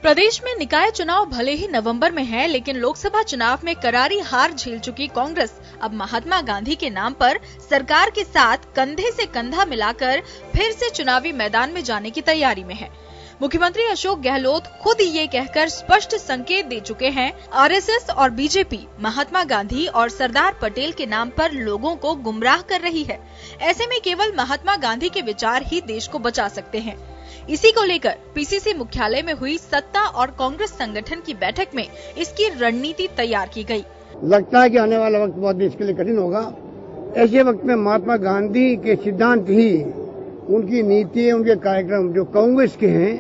प्रदेश में निकाय चुनाव भले ही नवंबर में है, लेकिन लोकसभा चुनाव में करारी हार झेल चुकी कांग्रेस अब महात्मा गांधी के नाम पर सरकार के साथ कंधे से कंधा मिलाकर फिर से चुनावी मैदान में जाने की तैयारी में है। मुख्यमंत्री अशोक गहलोत खुद ये कहकर स्पष्ट संकेत दे चुके हैं, आरएसएस और बीजेपी महात्मा गांधी और सरदार पटेल के नाम पर लोगों को गुमराह कर रही है। ऐसे में केवल महात्मा गांधी के विचार ही देश को बचा सकते हैं। इसी को लेकर पीसीसी मुख्यालय में हुई सत्ता और कांग्रेस संगठन की बैठक में इसकी रणनीति तैयार की गई। लगता है कि आने वाला वक्त बहुत देश के लिए कठिन होगा। ऐसे वक्त में महात्मा गांधी के सिद्धांत ही, उनकी नीति, उनके कार्यक्रम जो कांग्रेस के हैं,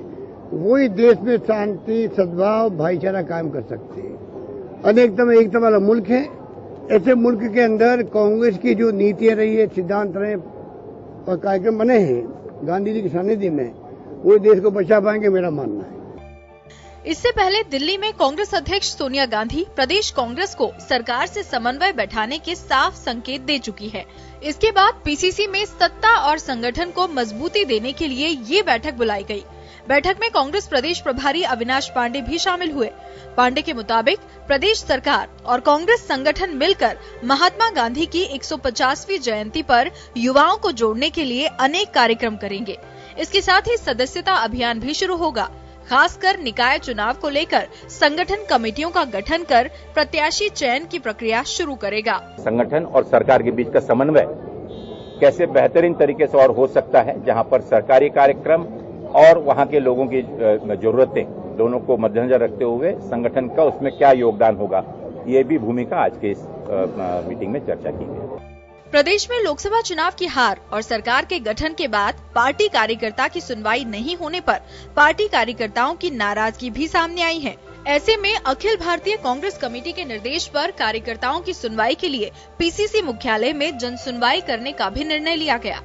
वही देश में शांति, सद्भाव, भाईचारा कायम कर सकते हैं। अनेकता में एकता वाला मुल्क है। ऐसे मुल्क के अंदर कांग्रेस की जो नीतियां रही है, सिद्धांत रहे और कार्यक्रम बने हैं गांधी जी के सानिध्य में, वो देश को बचा पाएंगे, मेरा मानना है। इससे पहले दिल्ली में कांग्रेस अध्यक्ष सोनिया गांधी प्रदेश कांग्रेस को सरकार से समन्वय बैठाने के साफ संकेत दे चुकी है। इसके बाद पीसीसी में सत्ता और संगठन को मजबूती देने के लिए ये बैठक बुलाई गई। बैठक में कांग्रेस प्रदेश प्रभारी अविनाश पांडे भी शामिल हुए। पांडे के मुताबिक प्रदेश सरकार और कांग्रेस संगठन मिलकर महात्मा गांधी की 150वीं जयंती पर युवाओं को जोड़ने के लिए अनेक कार्यक्रम करेंगे। इसके साथ ही सदस्यता अभियान भी शुरू होगा। खासकर निकाय चुनाव को लेकर संगठन कमेटियों का गठन कर प्रत्याशी चयन की प्रक्रिया शुरू करेगा। संगठन और सरकार के बीच का समन्वय कैसे बेहतरीन तरीके से और हो सकता है, जहां पर सरकारी कार्यक्रम और वहां के लोगों की जरूरतें दोनों को मद्देनजर रखते हुए संगठन का उसमें क्या योगदान होगा, ये भी भूमिका आज के इस मीटिंग में चर्चा की गई। प्रदेश में लोकसभा चुनाव की हार और सरकार के गठन के बाद पार्टी कार्यकर्ता की सुनवाई नहीं होने पर पार्टी कार्यकर्ताओं की नाराजगी भी सामने आई है। ऐसे में अखिल भारतीय कांग्रेस कमेटी के निर्देश पर कार्यकर्ताओं की सुनवाई के लिए पीसीसी मुख्यालय में जन सुनवाई करने का भी निर्णय लिया गया।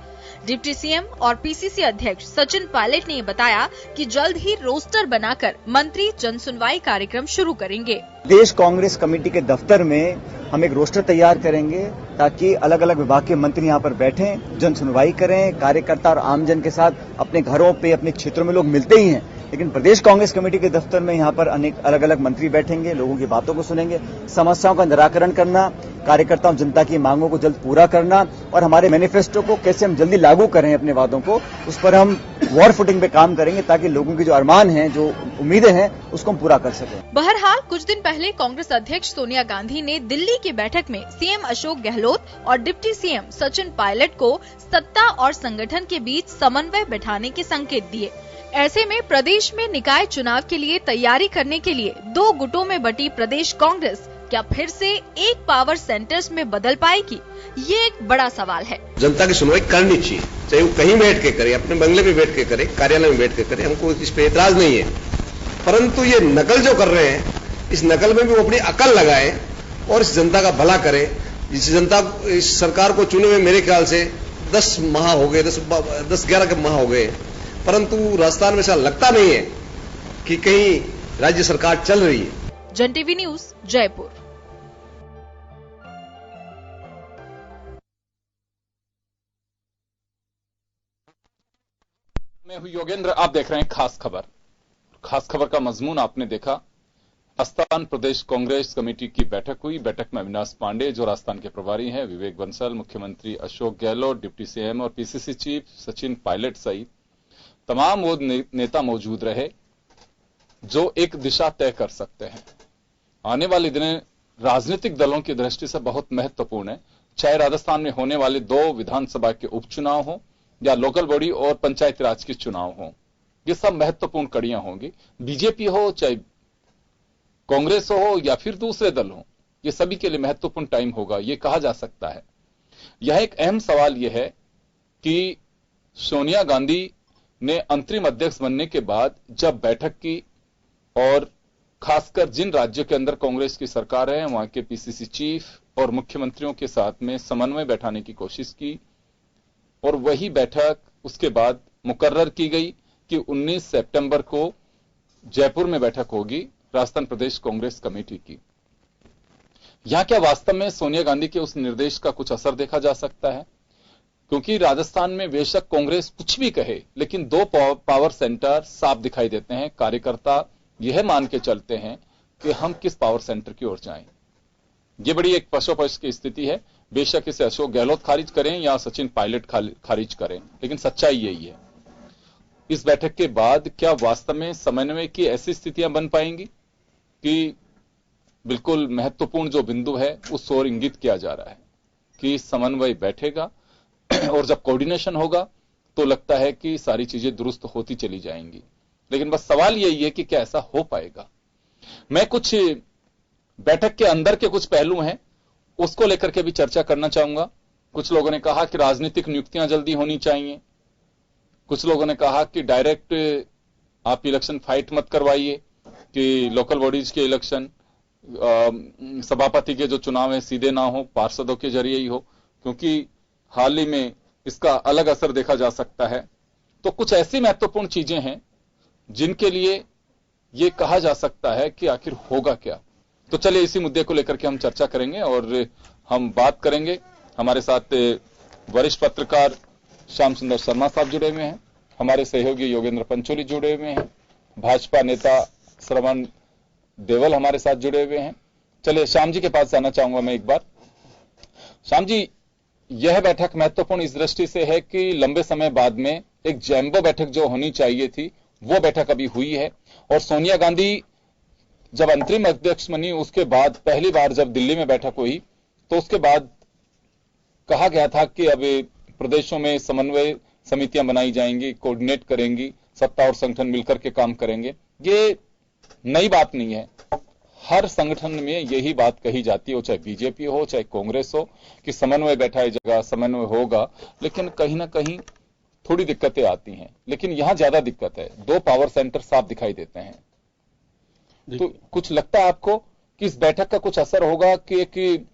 डिप्टी सीएम और पीसीसी अध्यक्ष सचिन पायलट ने बताया कि जल्द ही रोस्टर बनाकर मंत्री जन सुनवाई कार्यक्रम शुरू करेंगे। प्रदेश कांग्रेस कमेटी के दफ्तर में हम एक रोस्टर तैयार करेंगे ताकि अलग अलग विभाग के मंत्री यहाँ पर बैठें, जन सुनवाई करें। कार्यकर्ता और आमजन के साथ अपने घरों पे, अपने क्षेत्रों में लोग मिलते ही हैं, लेकिन प्रदेश कांग्रेस कमेटी के दफ्तर में यहाँ पर अनेक अलग अलग मंत्री बैठेंगे, लोगों की बातों को सुनेंगे, समस्याओं का निराकरण करना, कार्यकर्ताओं जनता की मांगों को जल्द पूरा करना और हमारे मैनिफेस्टो को कैसे हम जल्दी लागू करें, अपने वादों को, उस पर हम वॉर फुटिंग पे काम करेंगे ताकि लोगों की जो अरमान हैं, जो उम्मीदें हैं, उसको हम पूरा कर सकें। बहरहाल कुछ दिन पहले कांग्रेस अध्यक्ष सोनिया गांधी ने दिल्ली की बैठक में सीएम अशोक गहलोत और डिप्टी सीएम सचिन पायलट को सत्ता और संगठन के बीच समन्वय बैठाने के संकेत दिए। ऐसे में प्रदेश में निकाय चुनाव के लिए तैयारी करने के लिए दो गुटों में बटी प्रदेश कांग्रेस क्या फिर से एक पावर सेंटर्स में बदल पाएगी, ये एक बड़ा सवाल है। जनता की सुनवाई करनी चाहिए, चाहे वो कहीं बैठ के करे, अपने बंगले में बैठ के करे, कार्यालय में बैठ के करे, हमको इस पे एतराज नहीं है। परंतु ये नकल जो कर रहे हैं, इस नकल में भी वो अपनी अकल लगाए और इस जनता का भला करे। इस जनता इस सरकार को चुने हुए मेरे ख्याल से 10 माह हो गए, 10-11 माह हो गए, परंतु राजस्थान में ऐसा लगता नहीं है कि कहीं राज्य सरकार चल रही है। जन टीवी न्यूज जयपुर। मैं हूं योगेंद्र, आप देख रहे हैं खास खबर। खास खबर का मजमून आपने देखा। राजस्थान प्रदेश कांग्रेस कमेटी की बैठक हुई। बैठक में अविनाश पांडे जो राजस्थान के प्रभारी हैं, विवेक बंसल, मुख्यमंत्री अशोक गहलोत, डिप्टी सीएम और पीसीसी चीफ सचिन पायलट सहित तमाम वो नेता मौजूद रहे जो एक दिशा तय कर सकते हैं। आने वाले दिन राजनीतिक दलों की दृष्टि से बहुत महत्वपूर्ण है, चाहे राजस्थान में होने वाले 2 विधानसभा के उपचुनाव हो या लोकल बॉडी और पंचायती राज के चुनाव हो, ये सब महत्वपूर्ण कड़ियां होंगी। बीजेपी हो, चाहे कांग्रेस हो या फिर दूसरे दल हो, ये सभी के लिए महत्वपूर्ण टाइम होगा, ये कहा जा सकता है। यह एक अहम सवाल यह है कि सोनिया गांधी ने अंतरिम अध्यक्ष बनने के बाद जब बैठक की और खासकर जिन राज्यों के अंदर कांग्रेस की सरकार है, वहां के पीसीसी चीफ और मुख्यमंत्रियों के साथ में समन्वय बैठाने की कोशिश की और वही बैठक उसके बाद मुकर्रर की गई कि 19 सितंबर को जयपुर में बैठक होगी राजस्थान प्रदेश कांग्रेस कमेटी की। यहां क्या वास्तव में सोनिया गांधी के उस निर्देश का कुछ असर देखा जा सकता है? क्योंकि राजस्थान में बेशक कांग्रेस कुछ भी कहे, लेकिन 2 पावर सेंटर साफ दिखाई देते हैं। कार्यकर्ता यह मान के चलते हैं कि हम किस पावर सेंटर की ओर जाएं। ये बड़ी एक पशोपश की स्थिति है। बेशक इसे अशोक गहलोत खारिज करें या सचिन पायलट खारिज करें, लेकिन सच्चाई यही है। इस बैठक के बाद क्या वास्तव में समन्वय की ऐसी स्थितियां बन पाएंगी कि बिल्कुल महत्वपूर्ण जो बिंदु है उस ओर इंगित किया जा रहा है कि समन्वय बैठेगा और जब कोऑर्डिनेशन होगा तो लगता है कि सारी चीजें दुरुस्त होती चली जाएंगी। लेकिन बस सवाल यही है कि क्या ऐसा हो पाएगा। मैं कुछ बैठक के अंदर के कुछ पहलू हैं उसको लेकर के भी चर्चा करना चाहूंगा। कुछ लोगों ने कहा कि राजनीतिक नियुक्तियां जल्दी होनी चाहिए, कुछ लोगों ने कहा कि डायरेक्ट आप इलेक्शन फाइट मत करवाइए, कि लोकल बॉडीज के इलेक्शन सभापति के जो चुनाव है सीधे ना हो, पार्षदों के जरिए ही हो, क्योंकि हाल ही में इसका अलग असर देखा जा सकता है। तो कुछ ऐसी महत्वपूर्ण चीजें हैं जिनके लिए यह कहा जा सकता है कि आखिर होगा क्या। तो चलिए इसी मुद्दे को लेकर के हम चर्चा करेंगे और हम बात करेंगे। हमारे साथ वरिष्ठ पत्रकार श्याम सुंदर शर्मा साहब जुड़े हुए हैं, हमारे सहयोगी योगेंद्र पंचोली जुड़े हुए हैं, भाजपा नेता श्रवण देवल हमारे साथ जुड़े हुए हैं। चलिए श्याम जी के पास जाना चाहूंगा मैं एक बार। श्याम जी, यह बैठक महत्वपूर्ण इस दृष्टि से है कि लंबे समय बाद में एक जैम्बो बैठक जो होनी चाहिए थी वो बैठक अभी हुई है, और सोनिया गांधी जब अंतरिम अध्यक्ष बनी उसके बाद पहली बार जब दिल्ली में बैठक हुई तो उसके बाद कहा गया था कि अब प्रदेशों में समन्वय समितियां बनाई जाएंगी, कोऑर्डिनेट करेंगी, सत्ता और संगठन मिलकर के काम करेंगे। ये नई बात नहीं है, हर संगठन में यही बात कही जाती है, चाहे बीजेपी हो चाहे कांग्रेस हो, कि समन्वय बैठाएगा, समन्वय होगा, लेकिन कहीं ना कहीं थोड़ी दिक्कतें आती हैं। लेकिन यहां ज्यादा दिक्कत है, दो पावर सेंटर साफ दिखाई देते हैं। तो कुछ लगता है आपको कि इस बैठक का कुछ असर होगा कि एक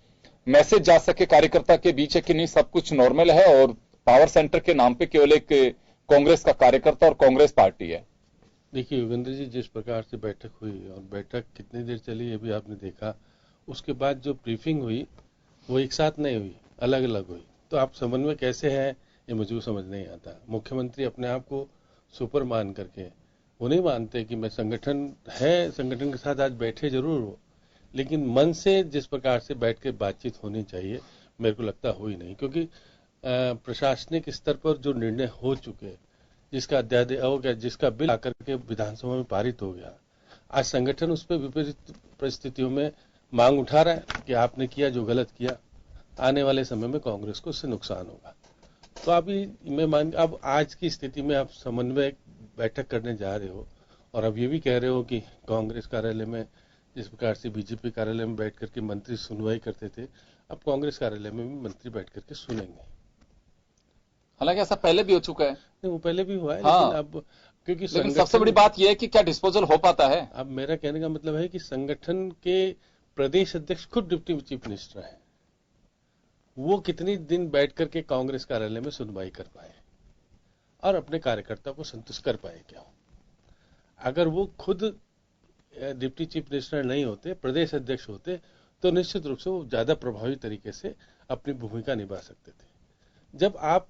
मैसेज जा सके कार्यकर्ता के बीच है कि नहीं सब कुछ नॉर्मल है और पावर सेंटर के नाम पे केवल एक कांग्रेस का कार्यकर्ता और कांग्रेस पार्टी है? देखिए योगेंद्र जी, जिस प्रकार से बैठक हुई और बैठक कितनी देर चली ये भी आपने देखा, उसके बाद जो ब्रीफिंग हुई वो एक साथ नहीं हुई, अलग अलग हुई। तो आप समन्वय कैसे है ये मुझे समझ नहीं आता। मुख्यमंत्री अपने आप को सुपर मान करके वो नहीं मानते कि मैं संगठन है, संगठन के साथ आज बैठे जरूर हो, लेकिन मन से जिस प्रकार से बैठ के बातचीत होनी चाहिए मेरे को लगता हुई नहीं। क्योंकि प्रशासनिक स्तर पर जो निर्णय हो चुके, जिसका अध्यादेश हो गया, जिसका बिल आकर के विधानसभा में पारित हो गया, आज संगठन उस पर विपरीत परिस्थितियों में मांग उठा रहा है कि आपने किया जो गलत किया, आने वाले समय में कांग्रेस को उससे नुकसान होगा। तो अभी मैं मान अब आज की स्थिति में आप समन्वय बैठक करने जा रहे हो और अब ये भी कह रहे हो कि कांग्रेस कार्यालय में जिस प्रकार से बीजेपी कार्यालय में बैठ करके मंत्री सुनवाई करते थे, अब कांग्रेस कार्यालय में भी मंत्री बैठ करके सुनेंगे। हालांकि ऐसा पहले भी हो चुका है। नहीं, वो पहले भी हुआ है। हाँ, लेकिन अब क्योंकि लेकिन सबसे बड़ी बात यह है कि क्या डिस्पोजल हो पाता है। अब मेरा कहने का मतलब है कि संगठन के प्रदेश अध्यक्ष खुद डिप्टी चीफ मिनिस्टर है, वो कितनी दिन बैठ करके कांग्रेस कार्यालय में सुनवाई कर पाए और अपने कार्यकर्ता को संतुष्ट कर पाए क्या? अगर वो खुद डिप्टी चीफ मिनिस्टर नहीं होते, प्रदेश अध्यक्ष होते, तो निश्चित रूप से वो ज्यादा प्रभावी तरीके से अपनी भूमिका निभा सकते थे। जब आप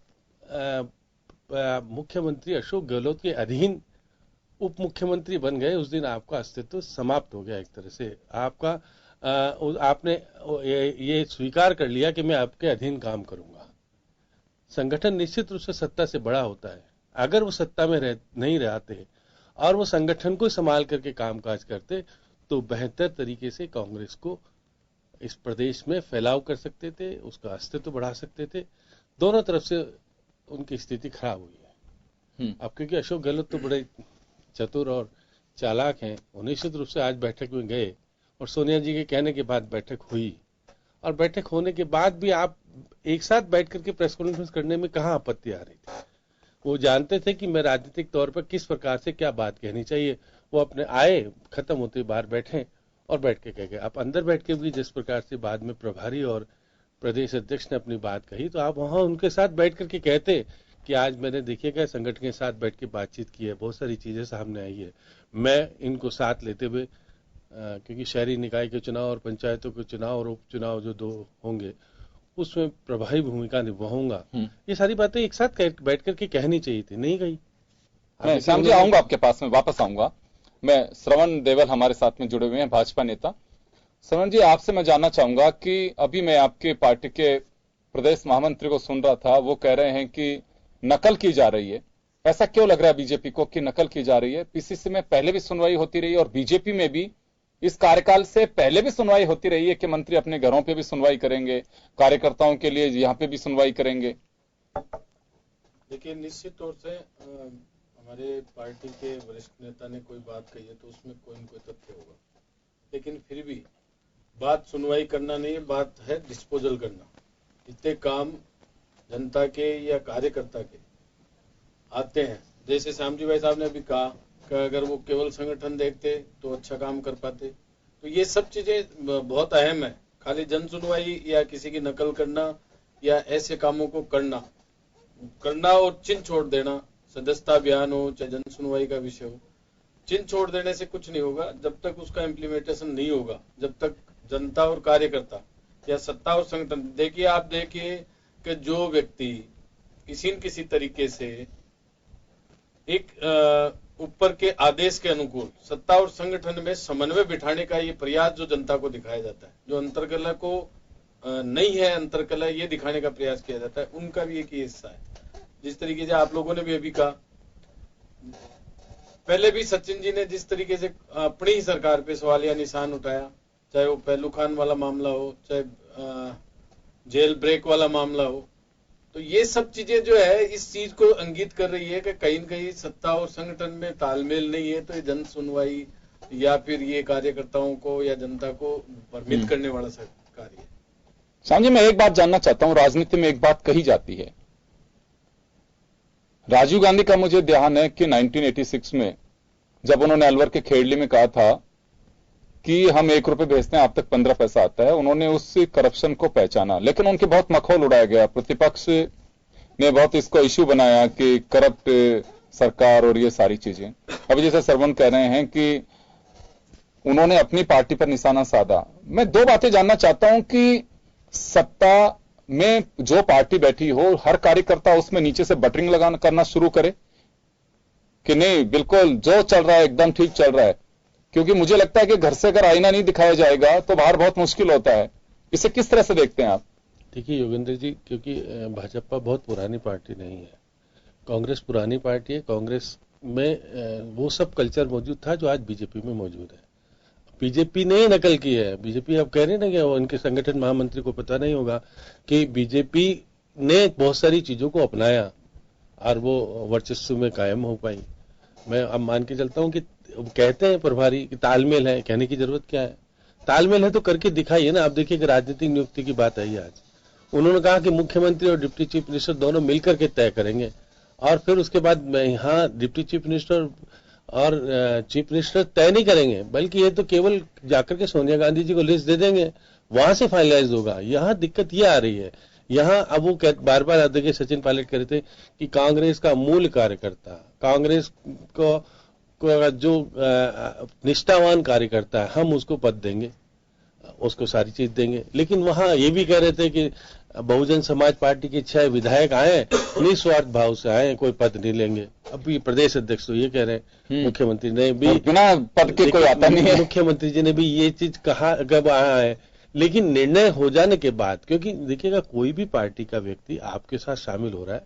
मुख्यमंत्री अशोक गहलोत के अधीन उप मुख्यमंत्री बन गए, उस दिन आपका अस्तित्व समाप्त हो गया। एक तरह से आपका आपने ये स्वीकार कर लिया कि मैं आपके अधीन काम करूंगा। संगठन निश्चित रूप से सत्ता से बड़ा होता है। अगर वो सत्ता में नहीं रहते और वो संगठन को संभाल करके कामकाज करते तो बेहतर तरीके से कांग्रेस को इस प्रदेश में फैलाव कर सकते थे, उसका अस्तित्व बढ़ा सकते थे। दोनों तरफ से उनकी स्थिति खराब हुई है। अब क्योंकि अशोक गहलोत तो बड़े चतुर और चालाक हैं, वो निश्चित रूप से आज बैठक में गए और सोनिया जी के कहने के बाद बैठक हुई, और बैठक होने के बाद भी आप एक साथ बैठ करके प्रेस कॉन्फ्रेंस करने में कहाँ आपत्ति आ रही थी? वो जानते थे कि मैं राजनीतिक तौर पर किस प्रकार से क्या बात कहनी चाहिए। वो अपने आए, खत्म होते बाहर बैठे और बैठ के कह गए। आप अंदर बैठ के भी जिस प्रकार से बाद में प्रभारी और प्रदेश अध्यक्ष ने अपनी बात कही, तो आप वहां उनके साथ बैठ करके कहते कि आज मैंने देखिएगा संगठन के साथ बैठ के बातचीत की है, बहुत सारी चीजें सामने आई है, मैं इनको साथ लेते हुए क्योंकि शहरी निकाय के चुनाव और पंचायतों के चुनाव और उपचुनाव जो दो होंगे उसमें प्रभावी भूमिका निभाऊंगा, ये सारी बातें एक साथ बैठ करके कहनी चाहिए थी, नहीं गई। मैं श्याम जी आऊंगा आपके पास में, वापस आऊंगा। मैं श्रवण देवल हमारे साथ में जुड़े हुए हैं, भाजपा नेता। श्रवण जी, आपसे मैं जानना चाहूंगा कि अभी मैं आपके पार्टी के प्रदेश महामंत्री को सुन रहा था, वो कह रहे हैं कि नकल की जा रही है। ऐसा क्यों लग रहा है बीजेपी को कि नकल की जा रही है? पीसीसी में पहले भी सुनवाई होती रही और बीजेपी में भी इस कार्यकाल से पहले भी सुनवाई होती रही है कि मंत्री अपने घरों पे भी सुनवाई करेंगे, कार्यकर्ताओं के लिए यहाँ पे भी सुनवाई करेंगे। देखिए, निश्चित तौर से हमारे पार्टी के वरिष्ठ नेता ने कोई बात कही है तो उसमें कोई न कोई तथ्य होगा, लेकिन फिर भी बात सुनवाई करना नहीं है, बात है डिस्पोजल करना। इतने काम जनता के या कार्यकर्ता के आते हैं, जैसे श्यामजी भाई साहब ने अभी कहा कि अगर वो केवल संगठन देखते तो अच्छा काम कर पाते। तो ये सब चीजें बहुत अहम है। खाली जन सुनवाई या किसी की नकल करना या ऐसे कामों को करना और चिन्ह छोड़ देना, सदस्यता अभियान हो चाहे जन सुनवाई का विषय हो, चिन्ह छोड़ देने से कुछ नहीं होगा। जब तक उसका इम्प्लीमेंटेशन नहीं होगा, जब तक जनता और कार्यकर्ता या सत्ता और संगठन, देखिए आप देखिए कि जो व्यक्ति किसी न किसी तरीके से एक ऊपर के आदेश के अनुकूल सत्ता और संगठन में समन्वय बिठाने का ये प्रयास जो जनता को दिखाया जाता है, जो अंतर्कलह को नहीं है, अंतर्कलह ये दिखाने का प्रयास किया जाता है, उनका भी एक हिस्सा है। जिस तरीके से आप लोगों ने भी अभी कहा, पहले भी सचिन जी ने जिस तरीके से अपनी ही सरकार पे सवालिया निशान उठाया, चाहे वो पहलू खान वाला मामला हो, चाहे जेल ब्रेक वाला मामला हो, तो ये सब चीजें जो है इस चीज को इंगित कर रही है कि कहीं न कहीं सत्ता और संगठन में तालमेल नहीं है। तो ये जन सुनवाई या फिर ये कार्यकर्ताओं को या जनता को भ्रमित करने वाला कार्य है। श्याम जी, मैं एक बात जानना चाहता हूं, राजनीति में एक बात कही जाती है, राजीव गांधी का मुझे ध्यान है कि 1986 में जब उन्होंने अलवर के खेड़ली में कहा था कि हम 1 रुपए भेजते हैं, आप तक 15 पैसा आता है, उन्होंने उस करप्शन को पहचाना, लेकिन उनके बहुत मखौल उड़ाया गया। प्रतिपक्ष ने बहुत इसको इश्यू बनाया कि करप्ट सरकार और ये सारी चीजें। अभी जैसे सरवण कह रहे हैं कि उन्होंने अपनी पार्टी पर निशाना साधा। मैं 2 बातें जानना चाहता हूं कि सत्ता में जो पार्टी बैठी हो, हर कार्यकर्ता उसमें नीचे से बटरिंग करना शुरू करे कि नहीं बिल्कुल जो चल रहा है एकदम ठीक चल रहा है, क्योंकि मुझे लगता है कि घर से अगर आईना नहीं दिखाया जाएगा तो बाहर बहुत मुश्किल होता है। इसे किस तरह से देखते हैं आप? देखिए योगेंद्र जी, क्योंकि भाजपा बहुत पुरानी पार्टी नहीं है, कांग्रेस पुरानी पार्टी है। कांग्रेस में वो सब कल्चर मौजूद था जो आज बीजेपी में मौजूद है। बीजेपी ने नकल की है। बीजेपी अब कह रहे हैं ना कि उनके संगठन महामंत्री को पता नहीं होगा कि बीजेपी ने बहुत सारी चीजों को अपनाया और वो वर्चस्व में कायम हो पाई। मैं अब मान के चलता हूं कि कहते हैं प्रभारी कि तालमेल है, कहने की जरूरत क्या है? तालमेल है तो करके दिखाइए ना। आप देखिए कि राजनीतिक नियुक्ति की बात आई आज, उन्होंने कहा कि मुख्यमंत्री और डिप्टी चीफ मिनिस्टर दोनों मिलकर के तय करेंगे, और फिर उसके बाद यहाँ डिप्टी चीफ मिनिस्टर और चीफ मिनिस्टर तय नहीं करेंगे, बल्कि ये तो केवल जाकर के सोनिया गांधी जी को लिस्ट दे देंगे, वहां से फाइनलाइज होगा। यहाँ दिक्कत ये आ रही है। यहाँ अब वो बार बार देखिए सचिन पायलट कह रहे थे कि कांग्रेस का मूल कार्यकर्ता, कांग्रेस को जो निष्ठावान कार्यकर्ता है, हम उसको पद देंगे, उसको सारी चीज देंगे। लेकिन वहां ये भी कह रहे थे कि बहुजन समाज पार्टी के 6 विधायक आए, निस्वार्थ भाव से आए, कोई पद नहीं लेंगे। अभी प्रदेश अध्यक्ष तो ये कह रहे हैं, मुख्यमंत्री ने भी बिना पद के कोई आता नहीं है। मुख्यमंत्री जी ने भी ये चीज कहा कब आया है, लेकिन निर्णय हो जाने के बाद, क्योंकि देखिएगा कोई भी पार्टी का व्यक्ति आपके साथ शामिल हो रहा है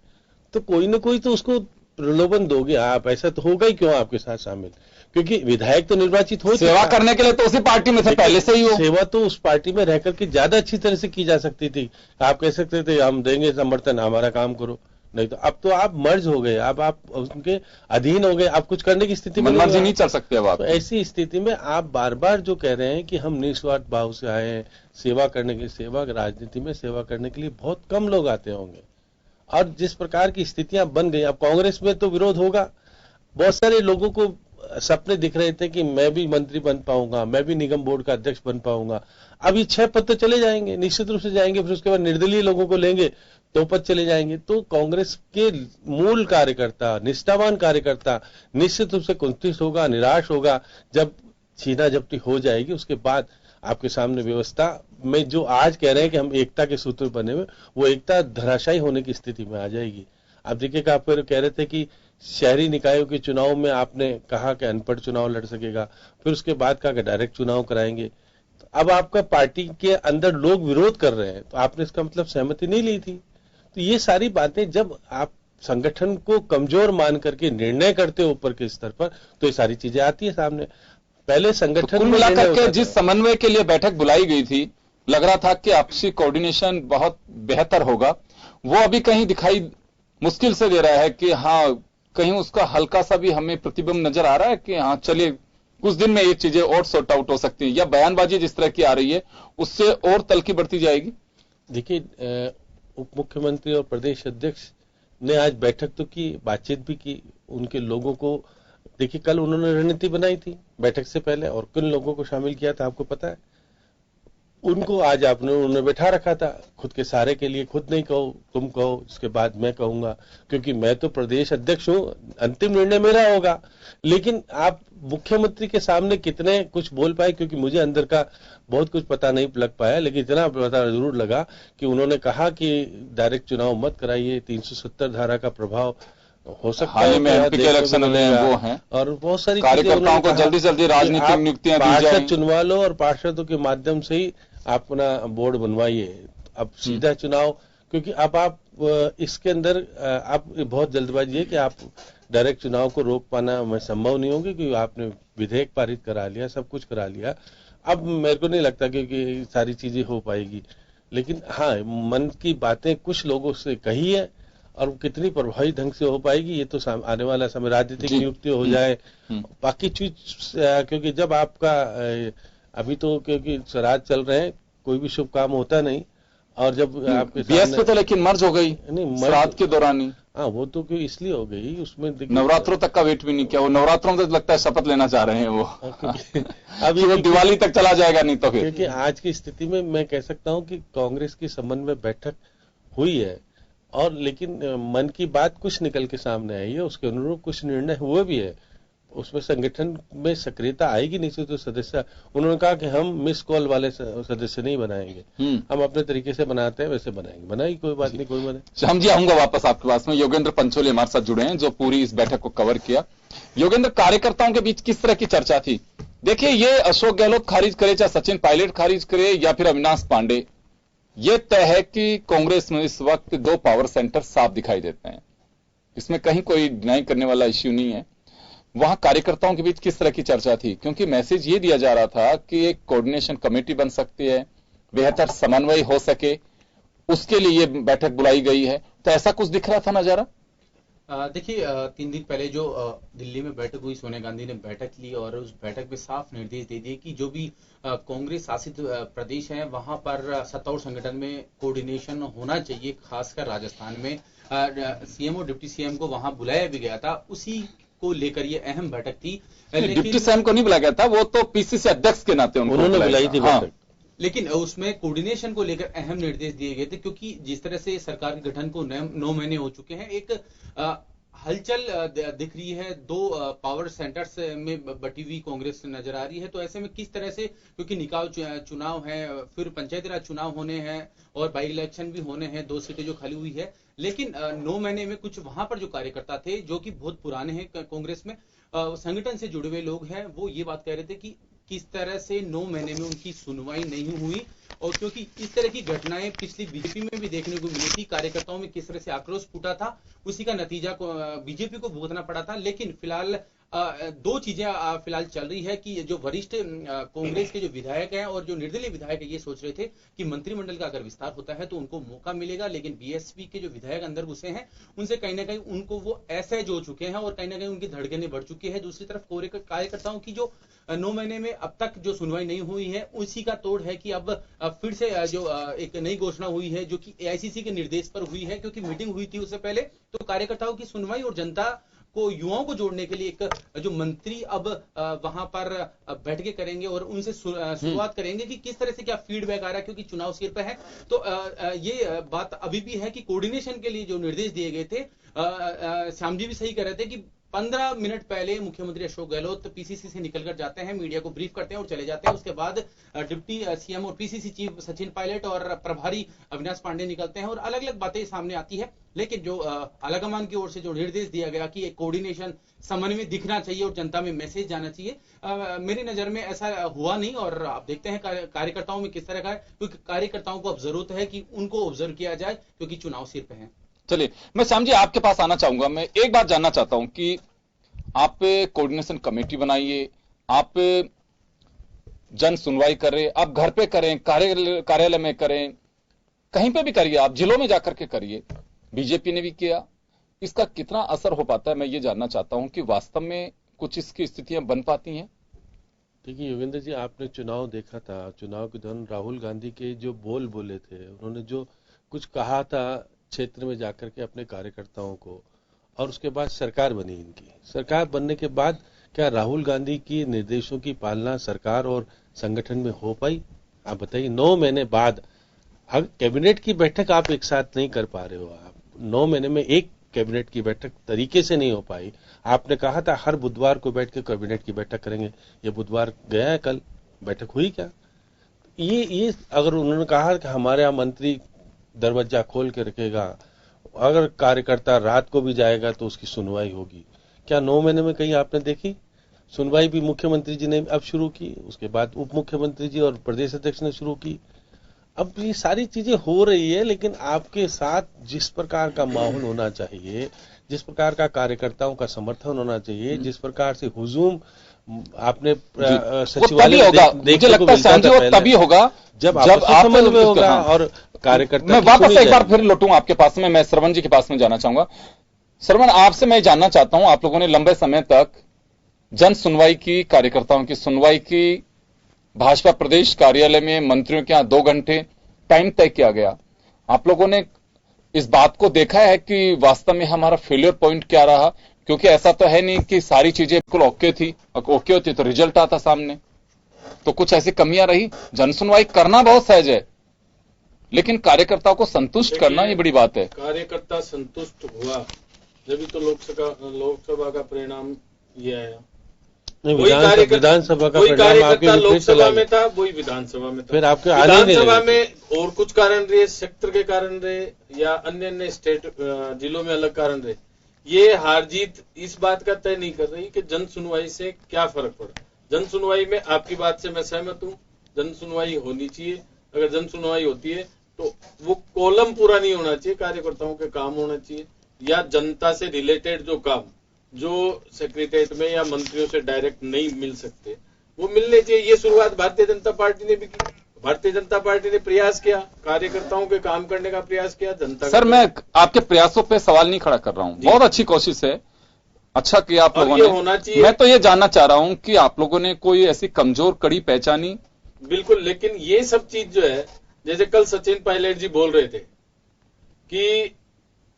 तो कोई ना कोई तो उसको प्रलोभन दोगे आप, ऐसा तो होगा ही क्यों आपके साथ शामिल, क्योंकि विधायक तो निर्वाचित हो, सेवा करने के लिए तो उसी पार्टी में से पहले से ही हो। सेवा तो उस पार्टी में रहकर के ज्यादा अच्छी तरह से की जा सकती थी। आप कह सकते थे हम देंगे समर्थन, हमारा काम करो, नहीं तो अब तो आप मर्ज हो गए, अब आप उनके अधीन हो गए, आप कुछ करने की स्थिति में नहीं चल सकते। अब आप तो ऐसी स्थिति में आप बार बार जो कह रहे हैं कि हम निस्वार्थ भाव से आए हैं सेवा करने की, सेवा राजनीति में सेवा करने के लिए बहुत कम लोग आते होंगे, और जिस प्रकार की स्थितियां बन गई, अब कांग्रेस में तो विरोध होगा। बहुत सारे लोगों को सपने दिख रहे थे कि मैं भी मंत्री बन पाऊंगा, मैं भी निगम बोर्ड का अध्यक्ष बन पाऊंगा। अब ये 6 पद तो चले जाएंगे, निश्चित रूप से जाएंगे, फिर उसके बाद निर्दलीय लोगों को लेंगे, 2 पद चले जाएंगे। तो कांग्रेस के मूल कार्यकर्ता, निष्ठावान कार्यकर्ता निश्चित रूप से कुंठित होगा, निराश होगा। जब छीना झपटी हो जाएगी उसके बाद आपके सामने व्यवस्था में जो आज कह रहे हैं कि हम एकता के सूत्र बने हुए, वो एकता धराशायी होने की स्थिति में आ जाएगी। आप देखिएगा, आप कह रहे थे कि शहरी निकायों के चुनाव में आपने कहा कि अनपढ़ चुनाव लड़ सकेगा, फिर उसके बाद कहा कि डायरेक्ट चुनाव कराएंगे। तो अब आपका पार्टी के अंदर लोग विरोध कर रहे हैं, तो आपने इसका मतलब सहमति नहीं ली थी। तो ये सारी बातें जब आप संगठन को कमजोर मान करके निर्णय करते हो ऊपर के स्तर पर, तो ये सारी चीजें आती है सामने। पहले संगठन कुल मिलाकर के जिस समन्वय के लिए बैठक बुलाई गई थी, लग रहा था कि आपसी कोऑर्डिनेशन बहुत बेहतर होगा, वो अभी कहीं दिखाई मुश्किल से दे रहा है कि हाँ, कहीं उसका हल्का सा भी हमें प्रतिबिंब नजर आ रहा है कि हाँ चलिए कुछ दिन में ये चीजें और सॉर्ट आउट हो सकती हैं, या बयानबाजी जिस तरह की आ रही है उससे और तलखी बढ़ती जाएगी। देखिए, उप मुख्यमंत्री और प्रदेश अध्यक्ष ने आज बैठक तो की, बातचीत भी की, उनके लोगों को देखिए कल उन्होंने रणनीति बनाई थी बैठक से पहले, और किन लोगों को शामिल किया था आपको पता है। उनको आज उन्होंने बैठा रखा था खुद के सहारे के लिए। खुद नहीं कहो, तुम कहो, इसके बाद मैं कहूंगा, क्योंकि मैं तो प्रदेश अध्यक्ष हूं, अंतिम निर्णय मेरा होगा। लेकिन आप मुख्यमंत्री के सामने कितने कुछ बोल पाए, क्योंकि मुझे अंदर का बहुत कुछ पता नहीं लग पाया, लेकिन इतना पता जरूर लगा कि उन्होंने कहा कि डायरेक्ट चुनाव मत कराइए, 370 धारा का प्रभाव हो सकता है। में एमपी के इलेक्शन वो हैं, और बहुत सारी कार्यकर्ताओं को जल्दी जल्दी राजनीतिक नियुक्तियां दी जाएं, पार्षद चुनवा लो और पार्षदों के माध्यम से ही अपना बोर्ड बनवाइए। अब सीधा चुनाव, क्योंकि अब आप इसके अंदर आप बहुत जल्दबाजी है कि आप डायरेक्ट चुनाव को रोक पाना मैं संभव नहीं होगी, क्योंकि आपने विधेयक पारित करा लिया, सब कुछ करा लिया। अब मेरे को नहीं लगता कि सारी चीजें हो पाएगी। लेकिन हाँ, मन की बातें कुछ लोगों से कही है, और कितनी प्रभावी ढंग से हो पाएगी ये तो आने वाला समय, राजनीतिक नियुक्ति हो जाए, बाकी चीज, क्योंकि जब आपका अभी तो क्योंकि स्वराज चल रहे हैं, कोई भी शुभ काम होता नहीं, और जब आपके बीएसपी तो लेकिन मर्ज हो गई नहीं श्राद्ध के दौरान ही। हाँ, वो तो क्यों इसलिए हो गई, उसमें नवरात्रों तक का वेट भी नहीं किया, वो नवरात्रों तक लगता है शपथ लेना चाह रहे हैं वो अभी वो दिवाली तक चला जाएगा, नहीं तो फिर। क्योंकि आज की स्थिति में मैं कह सकता हूँ कि कांग्रेस की समन्वय बैठक हुई है, और लेकिन मन की बात कुछ निकल के सामने आई है, उसके अनुरूप कुछ निर्णय हुए भी है, उसमें संगठन में सक्रियता आएगी नहीं तो सदस्य। उन्होंने कहा कि हम मिस कॉल वाले सदस्य नहीं बनाएंगे, हम अपने तरीके से बनाते हैं वैसे बनाएंगे, बनाएगी, कोई बात नहीं, कोई बने। श्याम जी, आऊंगा वापस आपके पास में। योगेंद्र पंचोली हमारे साथ जुड़े हैं, जो पूरी इस बैठक को कवर किया। योगेंद्र, कार्यकर्ताओं के बीच किस तरह की चर्चा थी? देखिए, ये अशोक गहलोत खारिज करे, चाहे सचिन पायलट खारिज करे, या फिर अविनाश पांडे, ये तय है कि कांग्रेस में इस वक्त 2 पावर सेंटर साफ दिखाई देते हैं, इसमें कहीं कोई डिनाई करने वाला इश्यू नहीं है। वहां कार्यकर्ताओं के बीच किस तरह की चर्चा थी? क्योंकि मैसेज ये दिया जा रहा था कि एक कोऑर्डिनेशन कमेटी बन सकती है, बेहतर समन्वय हो सके, उसके लिए ये बैठक बुलाई गई है, तो ऐसा कुछ दिख रहा था नजारा? देखिए, 3 दिन पहले जो दिल्ली में बैठक हुई, सोनिया गांधी ने बैठक ली और उस बैठक में साफ निर्देश दे दिए कि जो भी कांग्रेस शासित प्रदेश है वहां पर सत्तारूढ़ संगठन में कोऑर्डिनेशन होना चाहिए। खासकर राजस्थान में सीएम और डिप्टी सीएम को वहां बुलाया भी गया था, उसी को लेकर ये अहम बैठक थी। डिप्टी सीएम को नहीं बुलाया गया था, वो तो पीसीसी अध्यक्ष के नाते उन्होंने बुलाई थी बैठक। लेकिन उसमें कोऑर्डिनेशन को लेकर अहम निर्देश दिए गए थे, क्योंकि जिस तरह से सरकार के गठन को 9 महीने हो चुके हैं, एक हलचल दिख रही है, 2 पावर सेंटर्स में बटी हुई कांग्रेस नजर आ रही है। तो ऐसे में किस तरह से, क्योंकि निकाय चुनाव है, फिर पंचायती राज चुनाव होने हैं और बाई इलेक्शन भी होने हैं, 2 सीटें जो खाली हुई है, लेकिन 9 महीने में कुछ वहां पर जो कार्यकर्ता थे जो कि बहुत पुराने हैं कांग्रेस में, संगठन से जुड़े हुए लोग हैं, वो ये बात कह रहे थे कि किस तरह से 9 महीने में उनकी सुनवाई नहीं हुई, और क्योंकि इस तरह की घटनाएं पिछली बीजेपी में भी देखने को मिली थी, कार्यकर्ताओं में किस तरह से आक्रोश फूटा था, उसी का नतीजा बीजेपी को भुगतना पड़ा था। लेकिन फिलहाल 2 चीजें फिलहाल चल रही है कि जो वरिष्ठ कांग्रेस के जो विधायक हैं और जो निर्दलीय विधायक है, ये सोच रहे थे कि मंत्रिमंडल का अगर विस्तार होता है तो उनको मौका मिलेगा, लेकिन बीएसपी के जो विधायक अंदर घुसे हैं उनसे कहीं ना कहीं उनको वो असहज हो चुके हैं और कहीं ना कहीं उनकी धड़कनें बढ़ चुकी है। दूसरी तरफ कार्यकर्ताओं की जो 9 महीने में अब तक जो सुनवाई नहीं हुई है, उसी का तोड़ है कि अब फिर से जो एक नई घोषणा हुई है जो कि एआईसीसी के निर्देश पर हुई है, क्योंकि मीटिंग हुई थी उससे पहले, तो कार्यकर्ताओं की सुनवाई और जनता को, युवाओं को जोड़ने के लिए एक जो मंत्री अब वहां पर बैठ के करेंगे और उनसे शुरुआत करेंगे कि किस तरह से क्या फीडबैक आ रहा है, क्योंकि चुनाव सिर पे है। तो ये बात अभी भी है कि कोऑर्डिनेशन के लिए जो निर्देश दिए गए थे, श्याम जी भी सही कह रहे थे कि 15 मिनट पहले मुख्यमंत्री अशोक गहलोत पीसीसी से निकलकर जाते हैं, मीडिया को ब्रीफ करते हैं और चले जाते हैं। उसके बाद डिप्टी सीएम और पीसीसी चीफ सचिन पायलट और प्रभारी अविनाश पांडे निकलते हैं और अलग अलग बातें सामने आती है। लेकिन जो आलाकमान की ओर से जो निर्देश दिया गया कि एक कोऑर्डिनेशन, समन्वय दिखना चाहिए और जनता में मैसेज जाना चाहिए, मेरी नजर में ऐसा हुआ नहीं। और आप देखते हैं कार्यकर्ताओं में किस तरह का है, क्योंकि कार्यकर्ताओं को अब जरूरत है कि उनको ऑब्जर्व किया जाए, क्योंकि चुनाव सिर पे है। चलिए, मैं श्याम जी आपके पास आना चाहूंगा। मैं एक बात जानना चाहता हूं कि आप कोऑर्डिनेशन कमेटी बनाइए, आप जन सुनवाई करें, आप घर पे करें, कार्यालय में करें, कहीं पे भी करिए, आप जिलों में जाकर के करिए। बीजेपी ने भी किया, इसका कितना असर हो पाता है, मैं ये जानना चाहता हूं कि वास्तव में कुछ इसकी स्थितियां बन पाती हैं। देखिए योगेंद्र जी, आपने चुनाव देखा था, चुनाव के दौरान राहुल गांधी के जो बोले थे, उन्होंने जो कुछ कहा था क्षेत्र में जाकर के अपने कार्यकर्ताओं को, और उसके बाद सरकार बनी इनकी। सरकार बनने के बाद क्या राहुल गांधी की निर्देशों की पालना सरकार और संगठन में हो पाई? आप बताइए। 9 महीने बाद कैबिनेट की बैठक आप एक साथ नहीं कर पा रहे हो। आप 9 महीने में एक कैबिनेट की बैठक तरीके से नहीं हो पाई। आपने कहा था हर बुधवार को बैठ के कैबिनेट की बैठक करेंगे, ये बुधवार गया है, कल बैठक हुई क्या? ये अगर उन्होंने कहा कि हमारे यहाँ मंत्री दरवाजा खोल के रखेगा, अगर कार्यकर्ता रात को भी जाएगा तो उसकी सुनवाई होगी, क्या 9 महीने में कहीं आपने देखी? सुनवाई भी मुख्यमंत्री जी ने अब शुरू की, उसके बाद उप मुख्यमंत्री जी और प्रदेश अध्यक्ष ने शुरू की। अब ये सारी चीजें हो रही है, लेकिन आपके साथ जिस प्रकार का माहौल होना चाहिए, जिस प्रकार का कार्यकर्ताओं का समर्थन होना चाहिए, जिस प्रकार से हुजूम आपने सचिवालय होगा, मुझे लगता है श्याम जी वो तभी होगा जब आप समन्वय होगा और कार्यकर्ता। मैं वापस एक बार फिर लौटूं आपके पास में, मैं श्रवण जी के पास में जाना चाहूंगा। श्रवण, आपसे मैं जानना चाहता हूं, आप लोगों ने लंबे समय तक जन सुनवाई की, कार्यकर्ताओं की सुनवाई की, भाजपा प्रदेश कार्यालय में मंत्रियों के यहां 2 घंटे टाइम तय किया गया। आप लोगों ने इस बात को देखा है कि वास्तव में हमारा फेलियर पॉइंट क्या रहा? क्योंकि ऐसा तो है नहीं कि सारी चीजें बिल्कुल ओके होती तो रिजल्ट आता सामने। तो कुछ ऐसी कमियां रही। जन सुनवाई करना बहुत सहज है, लेकिन कार्यकर्ताओं को संतुष्ट करना ये बड़ी बात है। कार्यकर्ता संतुष्ट हुआ जब तो लोकसभा का परिणाम ये आया। विधानसभा का परिणाम लोकसभा में था, वही विधानसभा में था। फिर आपके विधानसभा में और कुछ कारण रहे, सेक्टर के कारण रहे या अन्य स्टेट जिलों में अलग कारण रहे, ये हार जीत इस बात का तय नहीं कर रही कि जन सुनवाई से क्या फर्क पड़ा। जन सुनवाई में आपकी बात से मैं सहमत हूँ, जन सुनवाई होनी चाहिए। अगर जन सुनवाई होती है तो वो कॉलम पूरा नहीं होना चाहिए, कार्यकर्ताओं के काम होना चाहिए, या जनता से रिलेटेड जो काम जो सेक्रेटरीट में या मंत्रियों से डायरेक्ट नहीं मिल सकते वो मिलने चाहिए। ये शुरुआत भारतीय जनता पार्टी ने भी की। भारतीय जनता पार्टी ने प्रयास किया, कार्यकर्ताओं के काम करने का प्रयास किया। जनता सर, मैं आपके प्रयासों पे सवाल नहीं खड़ा कर रहा हूं, बहुत अच्छी कोशिश है, अच्छा किया आप लोगों ने, होना चाहिए। मैं तो ये जानना चाह रहा हूं कि आप लोगों ने कोई ऐसी कमजोर कड़ी पहचानी? बिल्कुल, लेकिन ये सब चीज जो है, जैसे कल सचिन पायलट जी बोल रहे थे कि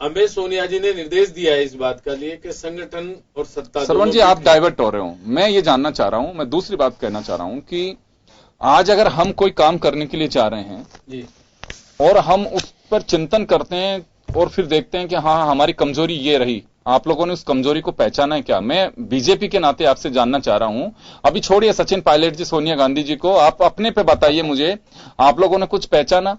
हमें सोनिया जी ने निर्देश दिया है इस बात का लिए कि संगठन और सत्ता। सरवण जी, आप डाइवर्ट हो रहे हो। मैं ये जानना चाह रहा हूं, मैं दूसरी बात कहना चाह रहा हूं कि आज अगर हम कोई काम करने के लिए जा रहे हैं जी, और हम उस पर चिंतन करते हैं और फिर देखते हैं कि हाँ हमारी कमजोरी ये रही, आप लोगों ने उस कमजोरी को पहचाना है क्या? मैं बीजेपी के नाते आपसे जानना चाह रहा हूं। अभी छोड़िए सचिन पायलट जी, सोनिया गांधी जी को, आप अपने पे बताइए मुझे, आप लोगों ने कुछ पहचाना?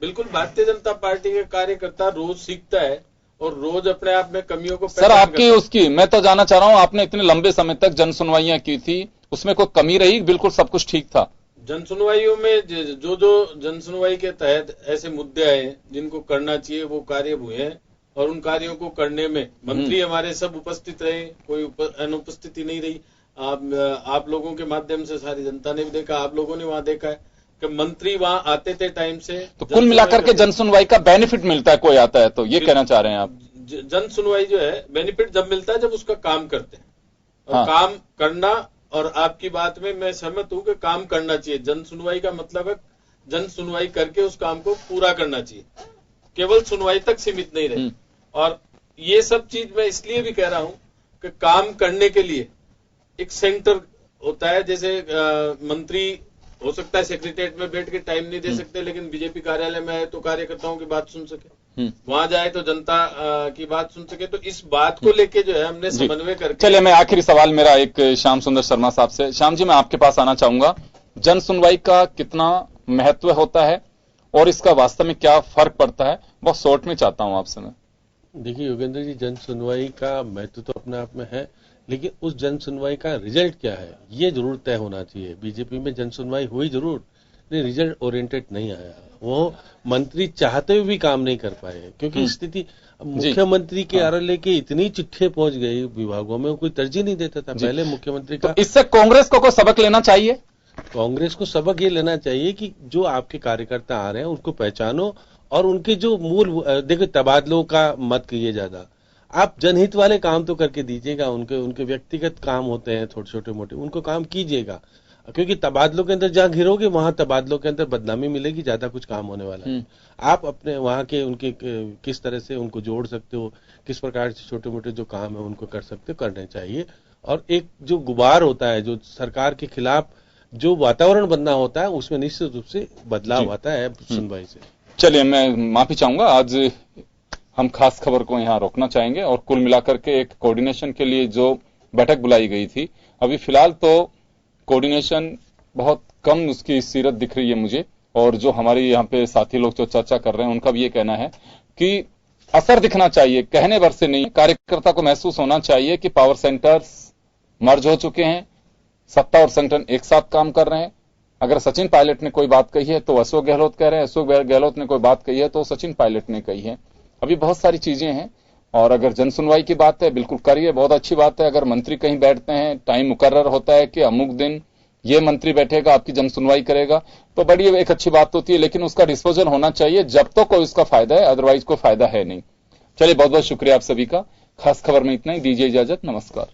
बिल्कुल, भारतीय जनता पार्टी के कार्यकर्ता रोज सीखता है और रोज अपने आप में कमियों को सर आपकी उसकी मैं तो जानना चाह रहा हूं, आपने इतने लंबे समय तक जन सुनवाइयां की थी, उसमें कोई कमी रही? बिल्कुल सब कुछ ठीक था? जन सुनवाइयों में जो जन सुनवाई के तहत ऐसे मुद्दे आए जिनको करना चाहिए वो कार्य हुए हैं, और उन कार्यों को करने में मंत्री हमारे सब उपस्थित रहे, कोई अनुपस्थिति नहीं रही। आप लोगों के माध्यम से सारी जनता ने भी देखा, आप लोगों ने वहां देखा है कि मंत्री वहां आते थे टाइम से। तो कुल मिलाकर के जन सुनवाई का बेनिफिट मिलता है कोई आता है तो, ये कहना चाह रहे हैं आप? जन सुनवाई जो है बेनिफिट जब मिलता है जब उसका काम करते हैं, और हाँ। काम करना, और आपकी बात में मैं सहमत हूं कि काम करना चाहिए। जन सुनवाई का मतलब है जन सुनवाई करके उस काम को पूरा करना चाहिए, केवल सुनवाई तक सीमित नहीं रहे। और ये सब चीज मैं इसलिए भी कह रहा हूं कि काम करने के लिए एक सेंटर होता है, जैसे मंत्री हो सकता है सेक्रेटरीट में बैठ के टाइम नहीं दे सकते, लेकिन बीजेपी कार्यालय में आए तो कार्यकर्ताओं की बात सुन सके। वहां जाए तो जनता की बात सुन सके। तो इस बात को लेके जो है हमने समन्वय करके। चलिए, मैं आखिरी सवाल मेरा एक श्याम सुंदर शर्मा साहब से। श्याम जी, मैं आपके पास आना चाहूंगा। जन सुनवाई का कितना महत्व होता है और इसका वास्तव में क्या फर्क पड़ता है, बहुत शॉर्ट में चाहता हूं आपसे मैं। देखिए योगेंद्र जी, जन सुनवाई का महत्व तो अपने आप में है, लेकिन उस जन सुनवाई का रिजल्ट क्या है ये जरूर तय होना चाहिए। बीजेपी में जन सुनवाई हुई जरूर, लेकिन रिजल्ट ओरिएंटेड नहीं आया। वो मंत्री चाहते हुए भी काम नहीं कर पाए, क्योंकि स्थिति मुख्यमंत्री के आरे लेके इतनी चिट्ठियां पहुंच गई विभागों में, कोई तरजीह नहीं देता था पहले मुख्यमंत्री का। तो इससे कांग्रेस को कोई सबक लेना चाहिए? कांग्रेस को सबक ये लेना चाहिए कि जो आपके कार्यकर्ता आ रहे हैं उनको पहचानो, और उनके जो मूल देखो तबादलों का मत कीजिए ज्यादा, आप जनहित वाले काम तो करके दीजिएगा। उनके व्यक्तिगत काम होते हैं छोटे मोटे, उनको काम कीजिएगा, क्योंकि तबादलों के अंदर जहां घिरोगे वहां तबादलों के अंदर बदनामी मिलेगी, ज्यादा कुछ काम होने वाला है। आप अपने वहां के उनके किस तरह से उनको जोड़ सकते हो, किस प्रकार से छोटे मोटे जो काम है उनको कर सकते हो, करने चाहिए। और एक जो गुबार होता है, जो सरकार के खिलाफ जो वातावरण बनना होता है, उसमें निश्चित रूप से बदलाव आता है सुनवाई से। चलिए, मैं माफी चाहूंगा, आज हम खास खबर को यहां रोकना चाहेंगे। और कुल मिलाकर के एक कोऑर्डिनेशन के लिए जो बैठक बुलाई गई थी, अभी फिलहाल तो कोऑर्डिनेशन बहुत कम उसकी सीरत दिख रही है मुझे। और जो हमारे यहाँ पे साथी लोग जो चर्चा कर रहे हैं उनका भी ये कहना है कि असर दिखना चाहिए, कहने भर से नहीं। कार्यकर्ता को महसूस होना चाहिए कि पावर सेंटर्स मर्ज हो चुके हैं, सत्ता और संगठन एक साथ काम कर रहे हैं। अगर सचिन पायलट ने कोई बात कही है तो अशोक गहलोत कह रहे हैं, अशोक गहलोत ने कोई बात कही है तो सचिन पायलट ने कही है। अभी बहुत सारी चीजें हैं। और अगर जन सुनवाई की बात है, बिल्कुल करिए, बहुत अच्छी बात है। अगर मंत्री कहीं बैठते हैं, टाइम मुकर्रर होता है कि अमुक दिन ये मंत्री बैठेगा, आपकी जन सुनवाई करेगा, तो बड़ी एक अच्छी बात होती है, लेकिन उसका डिस्पोजल होना चाहिए जब तो कोई उसका फायदा है, अदरवाइज कोई फायदा है नहीं। चलिए, बहुत बहुत शुक्रिया आप सभी का। खास खबर में इतना ही, दीजिए इजाजत, नमस्कार।